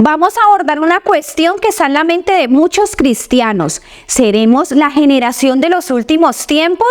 Vamos a abordar una cuestión que está en la mente de muchos cristianos. ¿Seremos la generación de los últimos tiempos?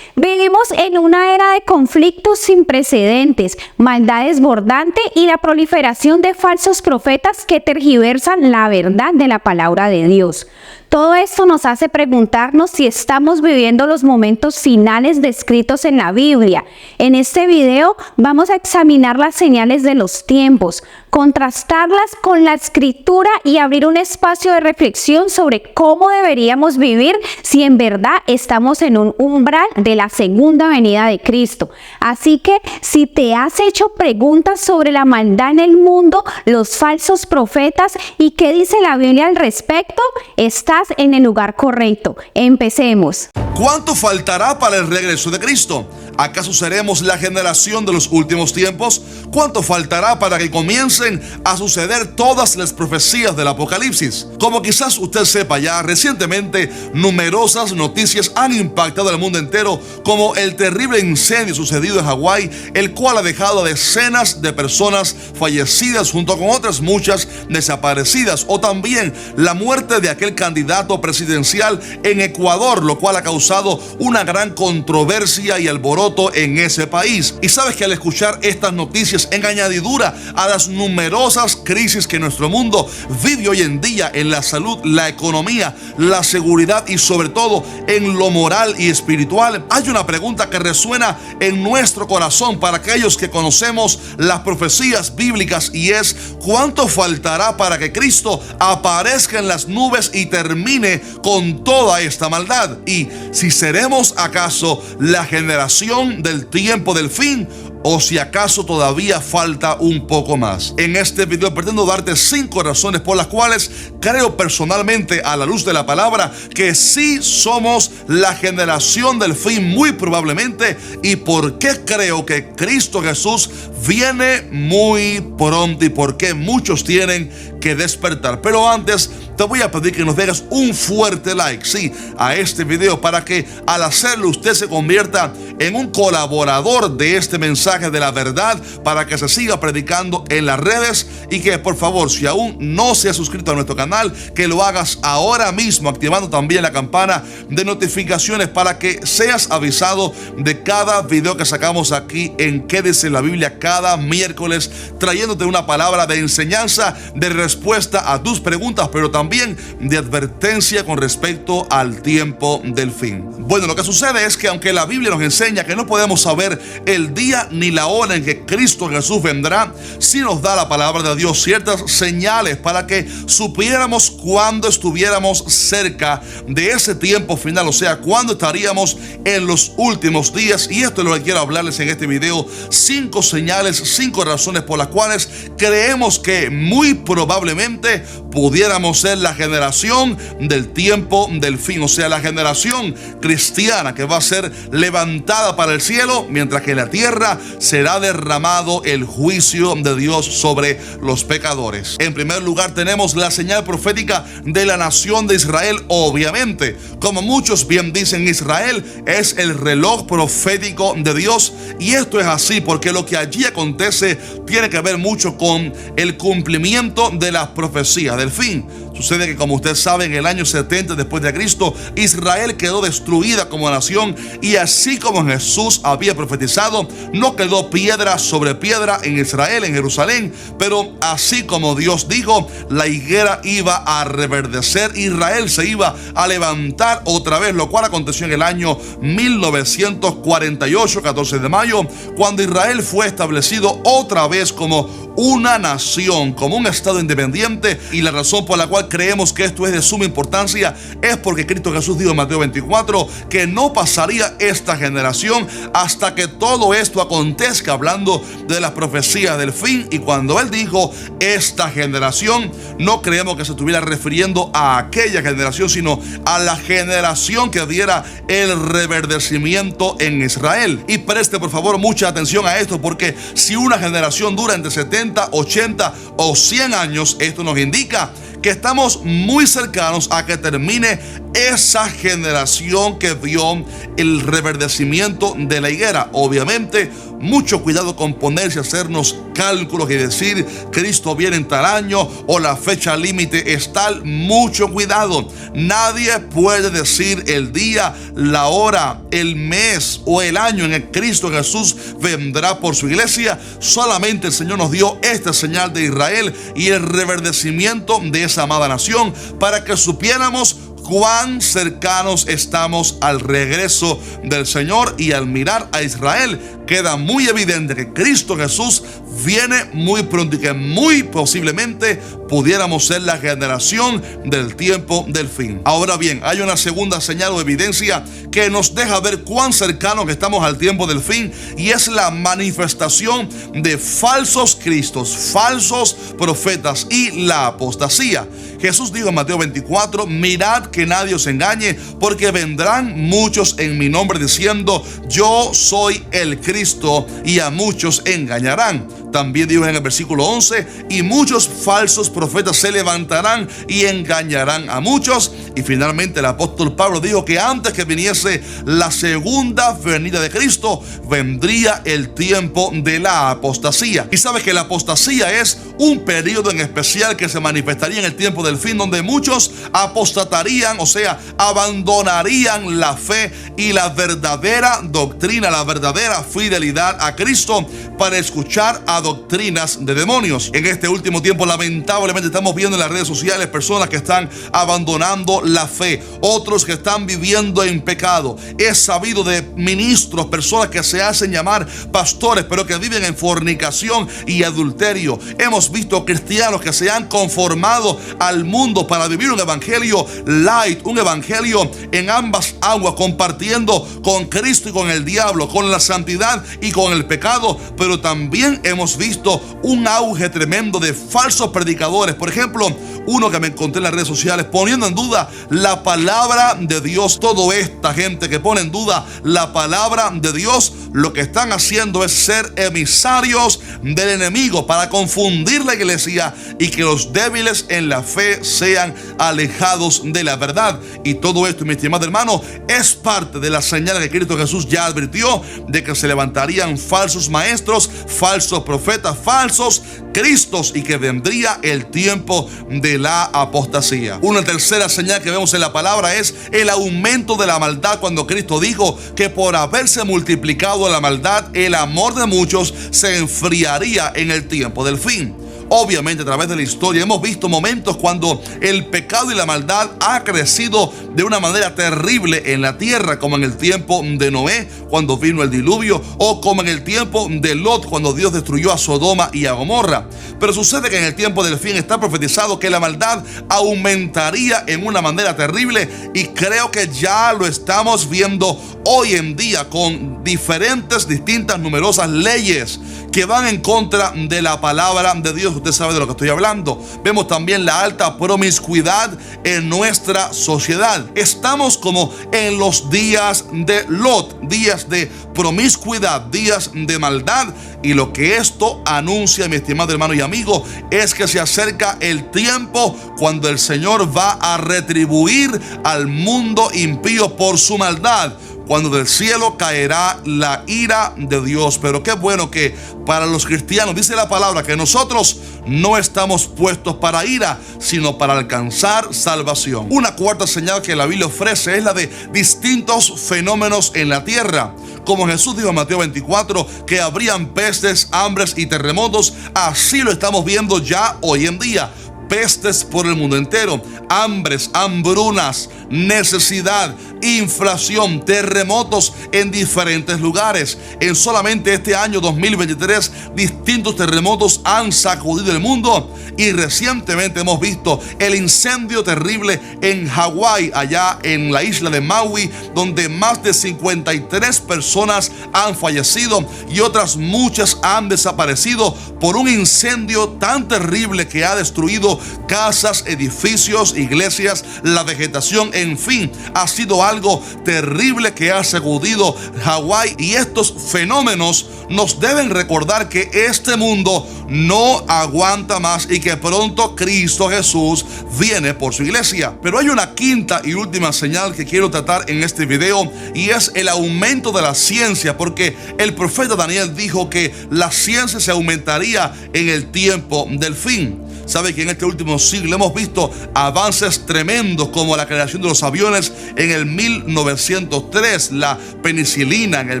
Vivimos en una era de conflictos sin precedentes, maldad desbordante y la proliferación de falsos profetas que tergiversan la verdad de la palabra de Dios. Todo esto nos hace preguntarnos si estamos viviendo los momentos finales descritos en la Biblia. En este video vamos a examinar las señales de los tiempos, contrastarlas con la Escritura y abrir un espacio de reflexión sobre cómo deberíamos vivir si en verdad estamos en un umbral de la segunda venida de Cristo. Así que si te has hecho preguntas sobre la maldad en el mundo, los falsos profetas y qué dice la Biblia al respecto, estás en el lugar correcto. Empecemos. ¿Cuánto faltará para el regreso de Cristo? ¿Acaso seremos la generación de los últimos tiempos? ¿Cuánto faltará para que comiencen a suceder todas las profecías del Apocalipsis? Como quizás usted sepa ya, recientemente numerosas noticias han impactado al mundo entero, como el terrible incendio sucedido en Hawái, el cual ha dejado a decenas de personas fallecidas junto con otras muchas desaparecidas, o también la muerte de aquel candidato presidencial en Ecuador, lo cual ha causado una gran controversia y alboroto en ese país. Y sabes que al escuchar estas noticias, en añadidura a las numerosas crisis que nuestro mundo vive hoy en día en la salud, la economía, la seguridad y sobre todo en lo moral y espiritual, hay una pregunta que resuena en nuestro corazón para aquellos que conocemos las profecías bíblicas, y es: ¿cuánto faltará para que Cristo aparezca en las nubes y termine con toda esta maldad? Y si seremos acaso la generación del tiempo del fin, o si acaso todavía falta un poco más. En este video pretendo darte 5 razones por las cuales creo personalmente, a la luz de la palabra, que sí somos la generación del fin muy probablemente, y por qué creo que Cristo Jesús viene muy pronto y por qué muchos tienen que despertar. Pero antes te voy a pedir que nos dejes un fuerte like, sí, a este video, para que al hacerlo usted se convierta en un colaborador de este mensaje de la verdad, para que se siga predicando en las redes. Y que por favor, si aún no se ha suscrito a nuestro canal, que lo hagas ahora mismo, activando también la campana de notificaciones para que seas avisado de cada video que sacamos aquí en ¿Qué dice la Biblia? Cada miércoles, trayéndote una palabra de enseñanza, de respuesta a tus preguntas, pero también de advertencia con respecto al tiempo del fin. Bueno, lo que sucede es que aunque la Biblia nos enseña que no podemos saber el día ni la hora en que Cristo Jesús vendrá, sí nos da la palabra de Dios ciertas señales para que supiéramos cuándo estuviéramos cerca de ese tiempo final, o sea, cuándo estaríamos en los últimos días. Y esto es lo que quiero hablarles en este video: 5 señales, 5 razones por las cuales creemos que muy probablemente pudiéramos ser la generación del tiempo del fin, o sea, la generación cristiana que va a ser levantada para el cielo, mientras que en la tierra será derramado el juicio de Dios sobre los pecadores. En primer lugar, tenemos la señal profética de la nación de Israel. Obviamente, como muchos bien dicen, Israel es el reloj profético de Dios, y esto es así porque lo que allí acontece tiene que ver mucho con el cumplimiento de las profecías del fin. Sucede que, como usted sabe, en el año 70 después de Cristo, Israel quedó destruida como nación, y así como Jesús había profetizado, no quedó piedra sobre piedra en Israel, en Jerusalén, pero así como Dios dijo, la higuera iba a reverdecer, Israel se iba a levantar otra vez, lo cual aconteció en el año 1948, 14 de mayo, cuando Israel fue establecido otra vez como una nación, como un estado independiente. Y la razón por la cual creemos que esto es de suma importancia es porque Cristo Jesús dijo en Mateo 24 que no pasaría esta generación hasta que todo esto acontezca, hablando de las profecías del fin. Y cuando Él dijo esta generación, no creemos que se estuviera refiriendo a aquella generación, sino a la generación que diera el reverdecimiento en Israel. Y preste por favor mucha atención a esto, porque si una generación dura entre 70, 80 o 100 años, esto nos indica que estamos muy cercanos a que termine esa generación que vio el reverdecimiento de la higuera. Obviamente, Mucho cuidado con ponerse a hacernos cálculos y decir Cristo viene en tal año o la fecha límite es tal. Mucho cuidado. Nadie puede decir el día, la hora, el mes o el año en el que Cristo Jesús vendrá por su iglesia. Solamente el Señor nos dio esta señal de Israel y el reverdecimiento de esa amada nación para que supiéramos cuán cercanos estamos al regreso del Señor. Y al mirar a Israel queda muy evidente que Cristo Jesús viene muy pronto y que muy posiblemente pudiéramos ser la generación del tiempo del fin. Ahora bien, hay una segunda señal o evidencia que nos deja ver cuán cercanos estamos al tiempo del fin, y es la manifestación de falsos cristos, falsos profetas y la apostasía. Jesús dijo en Mateo 24: mirad que nadie os engañe, porque vendrán muchos en mi nombre diciendo yo soy el Cristo, y a muchos engañarán. También dijo en el versículo 11: y muchos falsos profetas se levantarán y engañarán a muchos. Y finalmente el apóstol Pablo dijo que antes que viniese la segunda venida de Cristo, vendría el tiempo de la apostasía. Y sabes que la apostasía es un periodo en especial que se manifestaría en el tiempo del fin, donde muchos apostatarían, o sea, abandonarían la fe y la verdadera doctrina, la verdadera fidelidad a Cristo, para escuchar a doctrinas de demonios. En este último tiempo, lamentablemente, estamos viendo en las redes sociales personas que están abandonando la fe, otros que están viviendo en pecado. Es sabido de ministros, personas que se hacen llamar pastores, pero que viven en fornicación y adulterio. Hemos visto cristianos que se han conformado al mundo para vivir un evangelio light, un evangelio en ambas aguas, compartiendo con Cristo y con el diablo, con la santidad y con el pecado. Pero también hemos visto un auge tremendo de falsos predicadores. Por ejemplo, uno que me encontré en las redes sociales poniendo en duda la palabra de Dios. Toda esta gente que pone en duda la palabra de Dios, lo que están haciendo es ser emisarios del enemigo para confundir la iglesia y que los débiles en la fe sean alejados de la verdad. Y todo esto, mi estimado hermano, es parte de la señal que Cristo Jesús ya advirtió de que se levantarían falsos maestros, falsos profetas, falsos cristos, y que vendría el tiempo de la apostasía. Una tercera señal que vemos en la palabra es el aumento de la maldad, cuando Cristo dijo que por haberse multiplicado la maldad, el amor de muchos se enfriaría en el tiempo del fin. Obviamente, a través de la historia hemos visto momentos cuando el pecado y la maldad ha crecido de una manera terrible en la tierra, como en el tiempo de Noé, cuando vino el diluvio, o como en el tiempo de Lot, cuando Dios destruyó a Sodoma y a Gomorra. Pero sucede que en el tiempo del fin está profetizado que la maldad aumentaría en una manera terrible, y creo que ya lo estamos viendo hoy en día con distintas, numerosas leyes que van en contra de la palabra de Dios. Usted sabe de lo que estoy hablando. Vemos también la alta promiscuidad en nuestra sociedad. Estamos como en los días de Lot, días de promiscuidad, días de maldad. Y lo que esto anuncia, mi estimado hermano y amigo, es que se acerca el tiempo cuando el Señor va a retribuir al mundo impío por su maldad, cuando del cielo caerá la ira de Dios. Pero qué bueno que para los cristianos dice la palabra que nosotros no estamos puestos para ira, sino para alcanzar salvación. Una cuarta señal que la Biblia ofrece es la de distintos fenómenos en la tierra. Como Jesús dijo en Mateo 24 que habrían pestes, hambres y terremotos, así lo estamos viendo ya hoy en día. Pestes por el mundo entero, hambres, hambrunas, necesidad, inflación, terremotos en diferentes lugares. En solamente este año 2023, distintos terremotos han sacudido el mundo, y recientemente hemos visto el incendio terrible en Hawái, allá en la isla de Maui, donde más de 53 personas han fallecido y otras muchas han desaparecido por un incendio tan terrible que ha destruido casas, edificios, iglesias, la vegetación, en fin, ha sido algo terrible que ha sacudido Hawái, y estos fenómenos nos deben recordar que este mundo no aguanta más y que pronto Cristo Jesús viene por su iglesia. Pero hay una quinta y última señal que quiero tratar en este video, y es el aumento de la ciencia, porque el profeta Daniel dijo que la ciencia se aumentaría en el tiempo del fin. Sabe que en este último siglo hemos visto avances tremendos, como la creación de los aviones en el 1903, la penicilina en el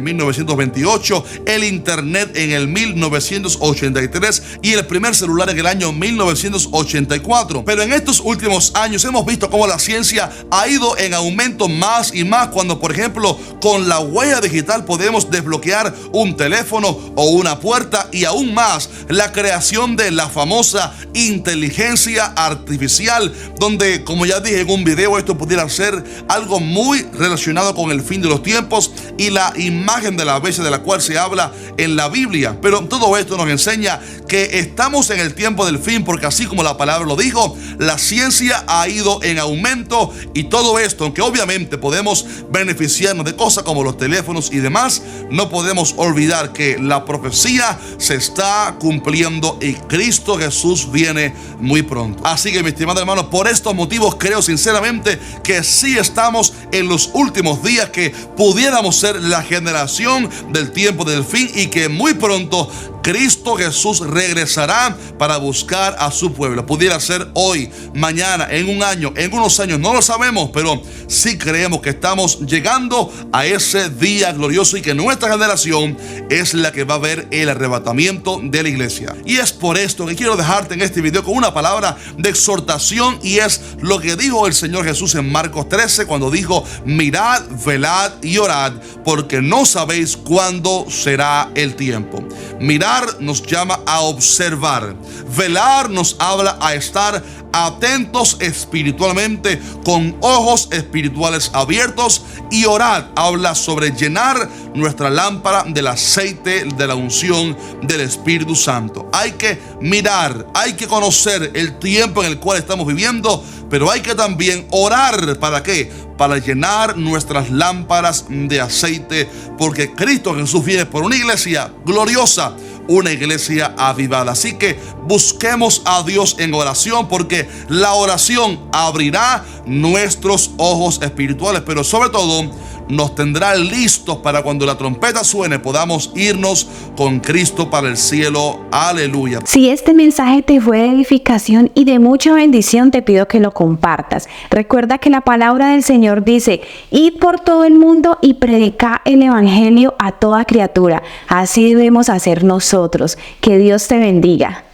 1928, el internet en el 1983 y el primer celular en el año 1984. Pero en estos últimos años hemos visto cómo la ciencia ha ido en aumento más y más, cuando por ejemplo con la huella digital podemos desbloquear un teléfono o una puerta, y aún más la creación de la famosa inteligencia artificial, donde, como ya dije en un video, esto pudiera ser algo muy relacionado con el fin de los tiempos y la imagen de la bestia de la cual se habla en la Biblia. Pero todo esto nos enseña que estamos en el tiempo del fin, porque así como la palabra lo dijo, la ciencia ha ido en aumento, y todo esto, aunque obviamente podemos beneficiarnos de cosas como los teléfonos y demás, no podemos olvidar que la profecía se está cumpliendo y Cristo Jesús viene muy pronto. Así que, mi estimado hermano, por estos motivos creo sinceramente que sí estamos en los últimos días, que pudiéramos ser la generación del tiempo del fin, y que muy pronto Cristo Jesús regresará para buscar a su pueblo. Pudiera ser hoy, mañana, en un año, en unos años, no lo sabemos, pero sí creemos que estamos llegando a ese día glorioso, y que nuestra generación es la que va a ver el arrebatamiento de la iglesia. Y es por esto que quiero dejarte en este video con una palabra de exhortación, y es lo que dijo el Señor Jesús en Marcos 13, cuando dijo: mirad, velad y orad, porque no sabéis cuándo será el tiempo. Mirar nos llama a observar. Velar nos habla a estar atentos espiritualmente, con ojos espirituales abiertos. Y orar habla sobre llenar nuestra lámpara del aceite de la unción del Espíritu Santo. Hay que mirar, hay que conocer el tiempo en el cual estamos viviendo, pero hay que también orar. ¿Para qué? Para llenar nuestras lámparas de aceite, porque Cristo Jesús viene por una iglesia gloriosa, una iglesia avivada. Así que busquemos a Dios en oración, porque la oración abrirá nuestros ojos espirituales, pero sobre todo nos tendrá listos para cuando la trompeta suene podamos irnos con Cristo para el cielo. Aleluya. Si este mensaje te fue de edificación y de mucha bendición, te pido que lo compartas. Recuerda que la palabra del Señor dice: id por todo el mundo y predicad el evangelio a toda criatura. Así debemos hacer nosotros. Que Dios te bendiga.